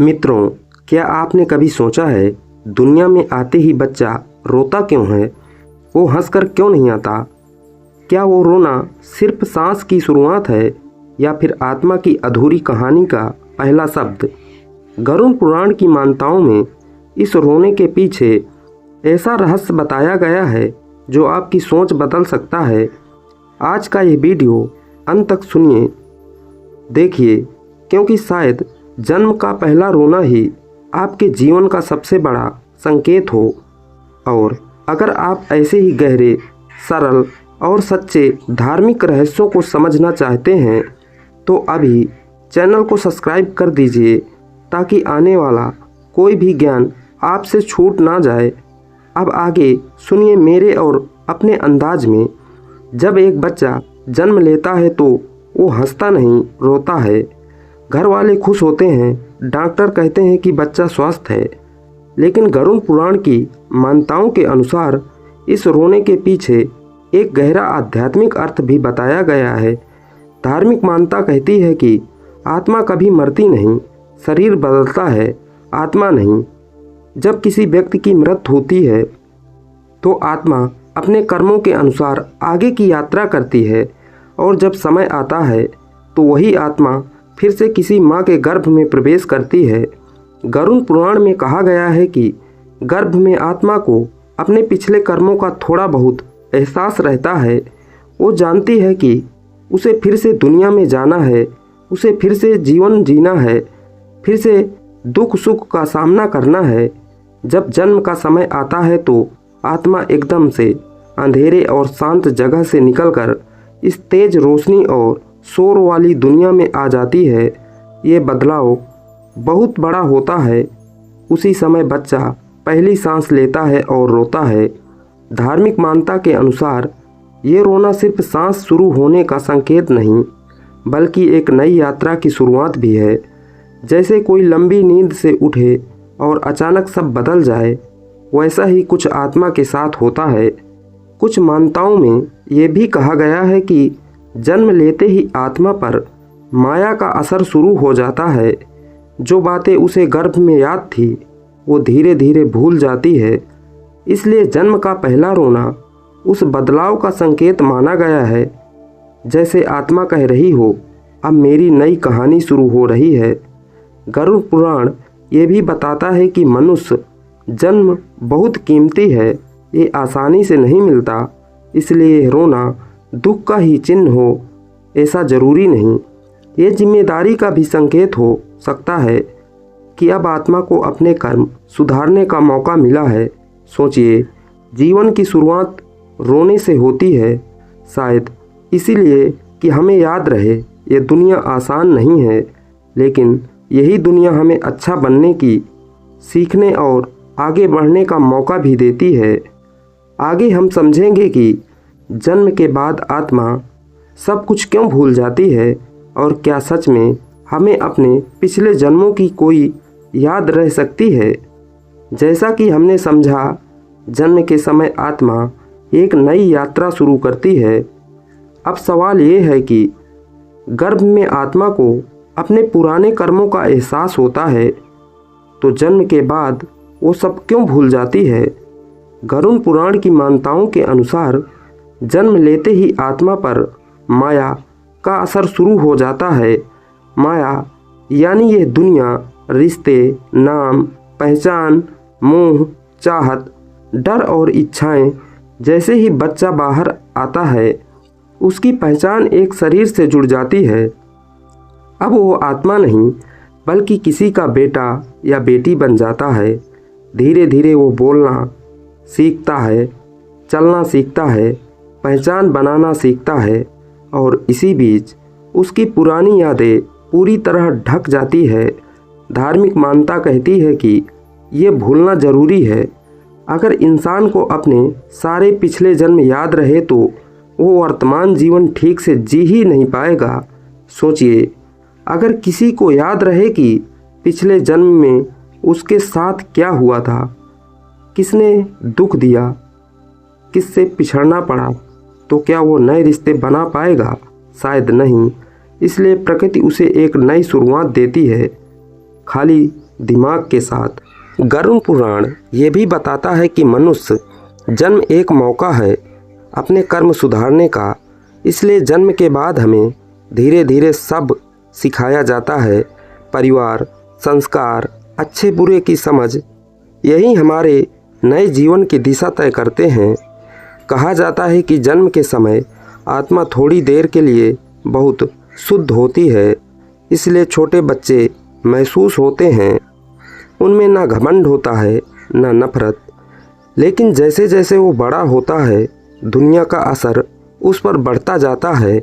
मित्रों, क्या आपने कभी सोचा है दुनिया में आते ही बच्चा रोता क्यों है? वो हंसकर क्यों नहीं आता? क्या वो रोना सिर्फ सांस की शुरुआत है या फिर आत्मा की अधूरी कहानी का पहला शब्द? गरुड़ पुराण की मान्यताओं में इस रोने के पीछे ऐसा रहस्य बताया गया है जो आपकी सोच बदल सकता है। आज का ये वीडियो अंत तक सुनिए, देखिए, क्योंकि शायद जन्म का पहला रोना ही आपके जीवन का सबसे बड़ा संकेत हो। और अगर आप ऐसे ही गहरे, सरल और सच्चे धार्मिक रहस्यों को समझना चाहते हैं तो अभी चैनल को सब्सक्राइब कर दीजिए ताकि आने वाला कोई भी ज्ञान आपसे छूट ना जाए। अब आगे सुनिए मेरे और अपने अंदाज में। जब एक बच्चा जन्म लेता है तो वो हंसता नहीं, रोता है। घर वाले खुश होते हैं, डॉक्टर कहते हैं कि बच्चा स्वस्थ है। लेकिन गरुड़ पुराण की मान्यताओं के अनुसार इस रोने के पीछे एक गहरा आध्यात्मिक अर्थ भी बताया गया है। धार्मिक मान्यता कहती है कि आत्मा कभी मरती नहीं, शरीर बदलता है, आत्मा नहीं। जब किसी व्यक्ति की मृत्यु होती है तो आत्मा अपने कर्मों के अनुसार आगे की यात्रा करती है और जब समय आता है तो वही आत्मा फिर से किसी माँ के गर्भ में प्रवेश करती है। गरुड़ पुराण में कहा गया है कि गर्भ में आत्मा को अपने पिछले कर्मों का थोड़ा बहुत एहसास रहता है। वो जानती है कि उसे फिर से दुनिया में जाना है, उसे फिर से जीवन जीना है, फिर से दुख सुख का सामना करना है। जब जन्म का समय आता है तो आत्मा एकदम से अंधेरे और शांत जगह से निकलकर इस तेज रोशनी और शोर वाली दुनिया में आ जाती है। ये बदलाव बहुत बड़ा होता है। उसी समय बच्चा पहली सांस लेता है और रोता है। धार्मिक मान्यता के अनुसार ये रोना सिर्फ सांस शुरू होने का संकेत नहीं, बल्कि एक नई यात्रा की शुरुआत भी है। जैसे कोई लंबी नींद से उठे और अचानक सब बदल जाए, वैसा ही कुछ आत्मा के साथ होता है। कुछ मान्यताओं में ये भी कहा गया है कि जन्म लेते ही आत्मा पर माया का असर शुरू हो जाता है। जो बातें उसे गर्भ में याद थी वो धीरे धीरे भूल जाती है। इसलिए जन्म का पहला रोना उस बदलाव का संकेत माना गया है। जैसे आत्मा कह रही हो, अब मेरी नई कहानी शुरू हो रही है। गरुड़ पुराण ये भी बताता है कि मनुष्य जन्म बहुत कीमती है, ये आसानी से नहीं मिलता। इसलिए रोना दुख का ही चिन्ह हो ऐसा ज़रूरी नहीं, ये जिम्मेदारी का भी संकेत हो सकता है कि अब आत्मा को अपने कर्म सुधारने का मौका मिला है। सोचिए, जीवन की शुरुआत रोने से होती है, शायद इसीलिए कि हमें याद रहे ये दुनिया आसान नहीं है, लेकिन यही दुनिया हमें अच्छा बनने की, सीखने और आगे बढ़ने का मौका भी देती है। आगे हम समझेंगे कि जन्म के बाद आत्मा सब कुछ क्यों भूल जाती है और क्या सच में हमें अपने पिछले जन्मों की कोई याद रह सकती है। जैसा कि हमने समझा, जन्म के समय आत्मा एक नई यात्रा शुरू करती है। अब सवाल ये है कि गर्भ में आत्मा को अपने पुराने कर्मों का एहसास होता है, तो जन्म के बाद वो सब क्यों भूल जाती है? गरुड़ पुराण की मान्यताओं के अनुसार जन्म लेते ही आत्मा पर माया का असर शुरू हो जाता है। माया यानी ये दुनिया, रिश्ते, नाम, पहचान, मोह, चाहत, डर और इच्छाएं। जैसे ही बच्चा बाहर आता है, उसकी पहचान एक शरीर से जुड़ जाती है। अब वो आत्मा नहीं बल्कि किसी का बेटा या बेटी बन जाता है। धीरे धीरे वो बोलना सीखता है, चलना सीखता है, पहचान बनाना सीखता है और इसी बीच उसकी पुरानी यादें पूरी तरह ढक जाती है। धार्मिक मान्यता कहती है कि ये भूलना ज़रूरी है। अगर इंसान को अपने सारे पिछले जन्म याद रहे तो वो वर्तमान जीवन ठीक से जी ही नहीं पाएगा। सोचिए, अगर किसी को याद रहे कि पिछले जन्म में उसके साथ क्या हुआ था, किसने दुख दिया, किससे पिछड़ना पड़ा, तो क्या वो नए रिश्ते बना पाएगा? शायद नहीं। इसलिए प्रकृति उसे एक नई शुरुआत देती है। खाली दिमाग के साथ। गरुड़ पुराण ये भी बताता है कि मनुष्य जन्म एक मौका है अपने कर्म सुधारने का, इसलिए जन्म के बाद हमें धीरे धीरे सब सिखाया जाता है। परिवार, संस्कार, अच्छे बुरे की समझ, यही हमारे नए जीवन की दिशा तय करते हैं। कहा जाता है कि जन्म के समय आत्मा थोड़ी देर के लिए बहुत शुद्ध होती है, इसलिए छोटे बच्चे महसूस होते हैं। उनमें ना घमंड होता है ना नफरत, लेकिन जैसे जैसे वो बड़ा होता है दुनिया का असर उस पर बढ़ता जाता है।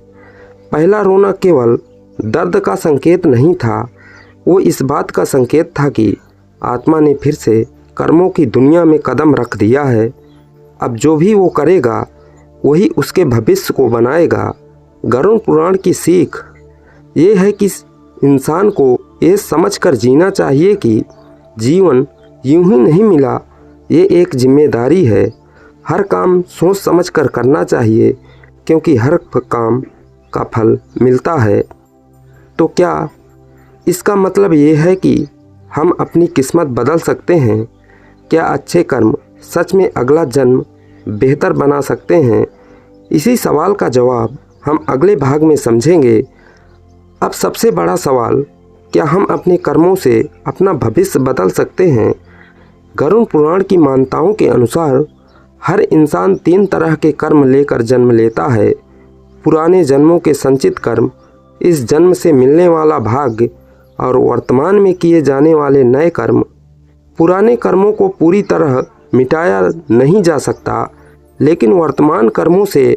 पहला रोना केवल दर्द का संकेत नहीं था, वो इस बात का संकेत था कि आत्मा ने फिर से कर्मों की दुनिया में कदम रख दिया है। अब जो भी वो करेगा वही उसके भविष्य को बनाएगा। गरुड़ पुराण की सीख ये है कि इंसान को ये समझकर जीना चाहिए कि जीवन यूं ही नहीं मिला, ये एक जिम्मेदारी है। हर काम सोच समझ कर करना चाहिए, क्योंकि हर काम का फल मिलता है। तो क्या इसका मतलब ये है कि हम अपनी किस्मत बदल सकते हैं? क्या अच्छे कर्म सच में अगला जन्म बेहतर बना सकते हैं? इसी सवाल का जवाब हम अगले भाग में समझेंगे। अब सबसे बड़ा सवाल, क्या हम अपने कर्मों से अपना भविष्य बदल सकते हैं? गरुड़ पुराण की मान्यताओं के अनुसार हर इंसान 3 तरह के कर्म लेकर जन्म लेता है। पुराने जन्मों के संचित कर्म, इस जन्म से मिलने वाला भाग्य और वर्तमान में किए जाने वाले नए कर्म। पुराने कर्मों को पूरी तरह मिटाया नहीं जा सकता, लेकिन वर्तमान कर्मों से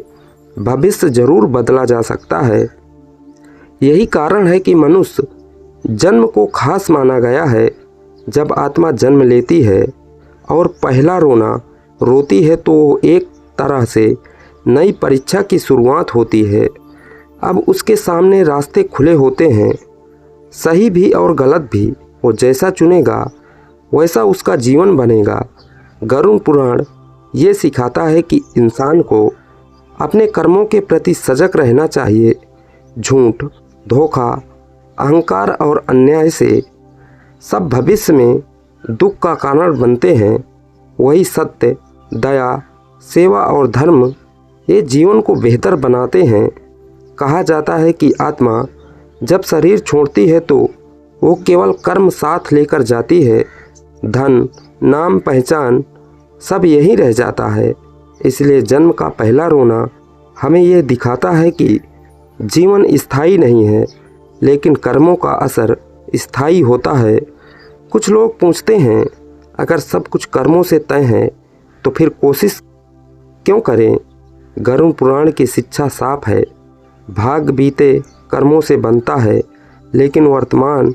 भविष्य जरूर बदला जा सकता है। यही कारण है कि मनुष्य जन्म को खास माना गया है। जब आत्मा जन्म लेती है और पहला रोना रोती है तो एक तरह से नई परीक्षा की शुरुआत होती है। अब उसके सामने रास्ते खुले होते हैं, सही भी और गलत भी। वो जैसा चुनेगा वैसा उसका जीवन बनेगा। गरुड़ पुराण ये सिखाता है कि इंसान को अपने कर्मों के प्रति सजग रहना चाहिए। झूठ, धोखा, अहंकार और अन्याय से सब भविष्य में दुख का कारण बनते हैं। वही सत्य, दया, सेवा और धर्म ये जीवन को बेहतर बनाते हैं। कहा जाता है कि आत्मा जब शरीर छोड़ती है तो वो केवल कर्म साथ लेकर जाती है। धन, नाम, पहचान सब यही रह जाता है। इसलिए जन्म का पहला रोना हमें ये दिखाता है कि जीवन स्थायी नहीं है, लेकिन कर्मों का असर स्थायी होता है। कुछ लोग पूछते हैं, अगर सब कुछ कर्मों से तय है तो फिर कोशिश क्यों करें? गरुड़ पुराण की शिक्षा साफ है। भाग्य बीते कर्मों से बनता है, लेकिन वर्तमान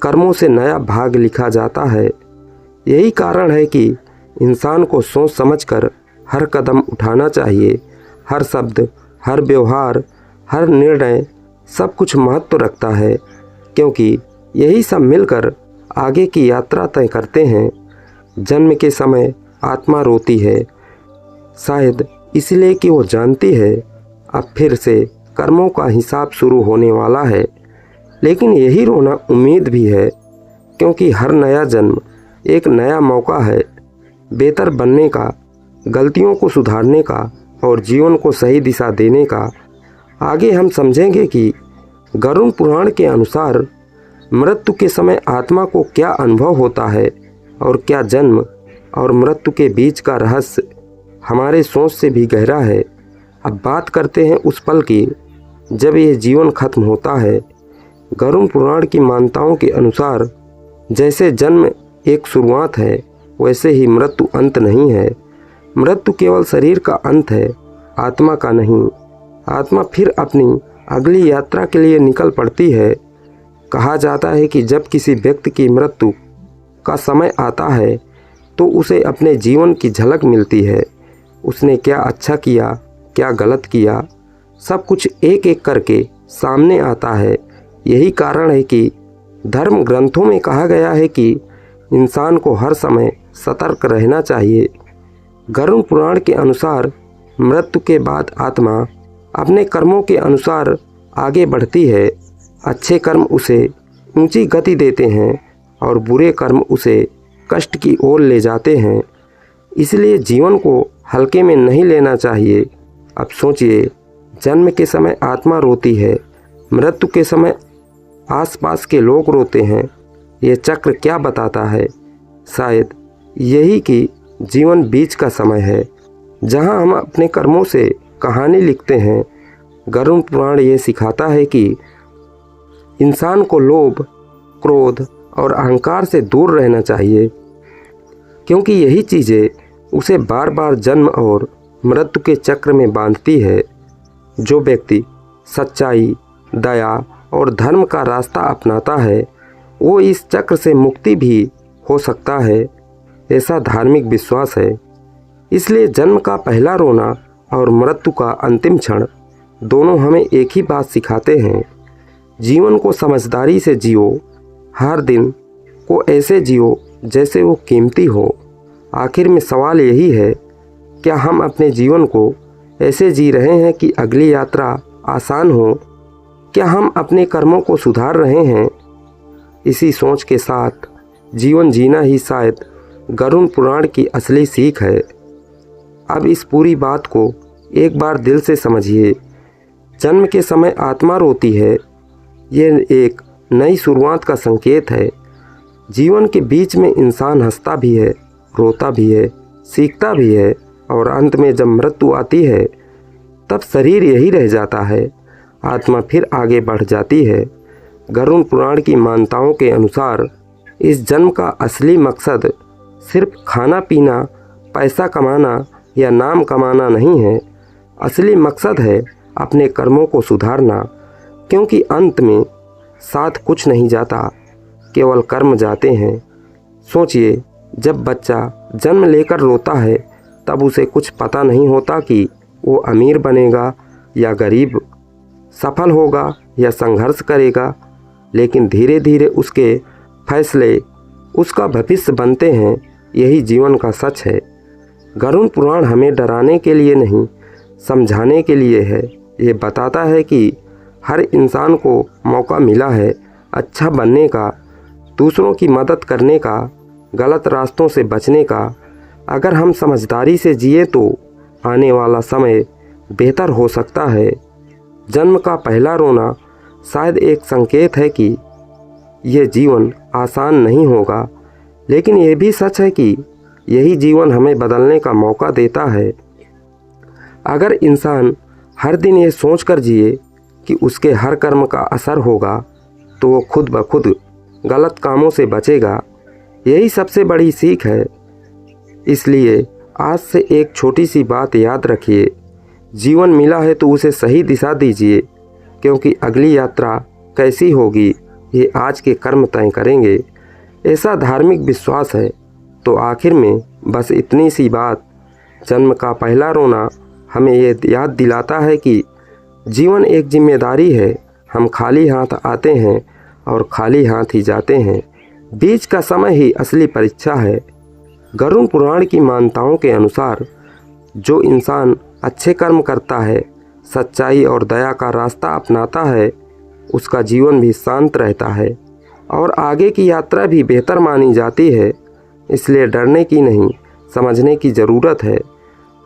कर्मों से नया भाग्य लिखा जाता है। यही कारण है कि इंसान को सोच समझकर हर कदम उठाना चाहिए। हर शब्द, हर व्यवहार, हर निर्णय सब कुछ महत्व रखता है, क्योंकि यही सब मिलकर आगे की यात्रा तय करते हैं। जन्म के समय आत्मा रोती है, शायद इसलिए कि वो जानती है अब फिर से कर्मों का हिसाब शुरू होने वाला है। लेकिन यही रोना उम्मीद भी है, क्योंकि हर नया जन्म एक नया मौका है बेहतर बनने का, गलतियों को सुधारने का और जीवन को सही दिशा देने का। आगे हम समझेंगे कि गरुड़ पुराण के अनुसार मृत्यु के समय आत्मा को क्या अनुभव होता है और क्या जन्म और मृत्यु के बीच का रहस्य हमारे सोच से भी गहरा है। अब बात करते हैं उस पल की जब ये जीवन खत्म होता है। गरुड़ पुराण की मान्यताओं के अनुसार जैसे जन्म एक शुरुआत है, वैसे ही मृत्यु अंत नहीं है। मृत्यु केवल शरीर का अंत है, आत्मा का नहीं। आत्मा फिर अपनी अगली यात्रा के लिए निकल पड़ती है। कहा जाता है कि जब किसी व्यक्ति की मृत्यु का समय आता है तो उसे अपने जीवन की झलक मिलती है। उसने क्या अच्छा किया, क्या गलत किया, सब कुछ एक एक करके सामने आता है। यही कारण है कि धर्म ग्रंथों में कहा गया है कि इंसान को हर समय सतर्क रहना चाहिए। गरुड़ पुराण के अनुसार मृत्यु के बाद आत्मा अपने कर्मों के अनुसार आगे बढ़ती है। अच्छे कर्म उसे ऊंची गति देते हैं और बुरे कर्म उसे कष्ट की ओर ले जाते हैं। इसलिए जीवन को हल्के में नहीं लेना चाहिए। अब सोचिए, जन्म के समय आत्मा रोती है, मृत्यु के समय आसपास के लोग रोते हैं। ये चक्र क्या बताता है? शायद यही कि जीवन बीच का समय है, जहां हम अपने कर्मों से कहानी लिखते हैं। गरुड़ पुराण ये सिखाता है कि इंसान को लोभ, क्रोध और अहंकार से दूर रहना चाहिए, क्योंकि यही चीज़ें उसे बार बार जन्म और मृत्यु के चक्र में बांधती है। जो व्यक्ति सच्चाई, दया और धर्म का रास्ता अपनाता है, वो इस चक्र से मुक्ति भी हो सकता है, ऐसा धार्मिक विश्वास है। इसलिए जन्म का पहला रोना और मृत्यु का अंतिम क्षण दोनों हमें एक ही बात सिखाते हैं। जीवन को समझदारी से जियो, हर दिन को ऐसे जियो जैसे वो कीमती हो। आखिर में सवाल यही है, क्या हम अपने जीवन को ऐसे जी रहे हैं कि अगली यात्रा आसान हो? क्या हम अपने कर्मों को सुधार रहे हैं? इसी सोच के साथ जीवन जीना ही शायद गरुड़ पुराण की असली सीख है। अब इस पूरी बात को एक बार दिल से समझिए। जन्म के समय आत्मा रोती है, ये एक नई शुरुआत का संकेत है। जीवन के बीच में इंसान हंसता भी है, रोता भी है, सीखता भी है, और अंत में जब मृत्यु आती है तब शरीर यही रह जाता है, आत्मा फिर आगे बढ़ जाती है। गरुड़ पुराण की मान्यताओं के अनुसार इस जन्म का असली मकसद सिर्फ खाना पीना, पैसा कमाना या नाम कमाना नहीं है। असली मकसद है अपने कर्मों को सुधारना, क्योंकि अंत में साथ कुछ नहीं जाता, केवल कर्म जाते हैं। सोचिए, जब बच्चा जन्म लेकर रोता है तब उसे कुछ पता नहीं होता कि वो अमीर बनेगा या गरीब, सफल होगा या संघर्ष करेगा, लेकिन धीरे धीरे उसके फैसले उसका भविष्य बनते हैं। यही जीवन का सच है। गरुड़ पुराण हमें डराने के लिए नहीं, समझाने के लिए है। ये बताता है कि हर इंसान को मौका मिला है अच्छा बनने का, दूसरों की मदद करने का, गलत रास्तों से बचने का। अगर हम समझदारी से जिए तो आने वाला समय बेहतर हो सकता है। जन्म का पहला रोना शायद एक संकेत है कि यह जीवन आसान नहीं होगा, लेकिन यह भी सच है कि यही जीवन हमें बदलने का मौका देता है। अगर इंसान हर दिन ये सोच कर जिए कि उसके हर कर्म का असर होगा, तो वो खुद ब खुद गलत कामों से बचेगा। यही सबसे बड़ी सीख है। इसलिए आज से एक छोटी सी बात याद रखिए, जीवन मिला है तो उसे सही दिशा दीजिए, क्योंकि अगली यात्रा कैसी होगी ये आज के कर्म तय करेंगे, ऐसा धार्मिक विश्वास है। तो आखिर में बस इतनी सी बात, जन्म का पहला रोना हमें ये याद दिलाता है कि जीवन एक जिम्मेदारी है। हम खाली हाथ आते हैं और खाली हाथ ही जाते हैं। बीच का समय ही असली परीक्षा है। गरुड़ पुराण की मान्यताओं के अनुसार जो इंसान अच्छे कर्म करता है, सच्चाई और दया का रास्ता अपनाता है, उसका जीवन भी शांत रहता है और आगे की यात्रा भी बेहतर मानी जाती है। इसलिए डरने की नहीं, समझने की ज़रूरत है।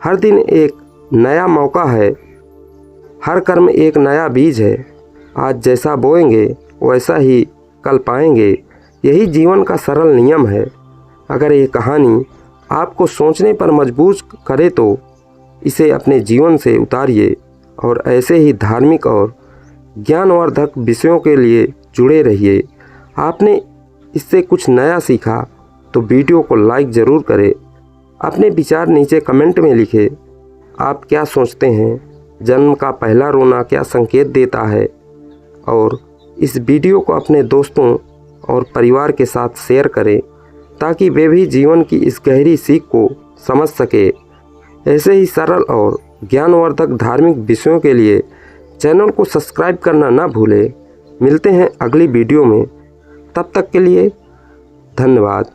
हर दिन एक नया मौका है, हर कर्म एक नया बीज है। आज जैसा बोएंगे वैसा ही कल पाएंगे। यही जीवन का सरल नियम है। अगर ये कहानी आपको सोचने पर मजबूर करे तो इसे अपने जीवन से उतारिए और ऐसे ही धार्मिक और ज्ञानवर्धक विषयों के लिए जुड़े रहिए। आपने इससे कुछ नया सीखा तो वीडियो को लाइक ज़रूर करें। अपने विचार नीचे कमेंट में लिखें। आप क्या सोचते हैं? जन्म का पहला रोना क्या संकेत देता है? और इस वीडियो को अपने दोस्तों और परिवार के साथ शेयर करें ताकि वे भी जीवन की इस गहरी सीख को समझ सके। ऐसे ही सरल और ज्ञानवर्धक धार्मिक विषयों के लिए चैनल को सब्सक्राइब करना ना भूलें। मिलते हैं अगली वीडियो में, तब तक के लिए धन्यवाद।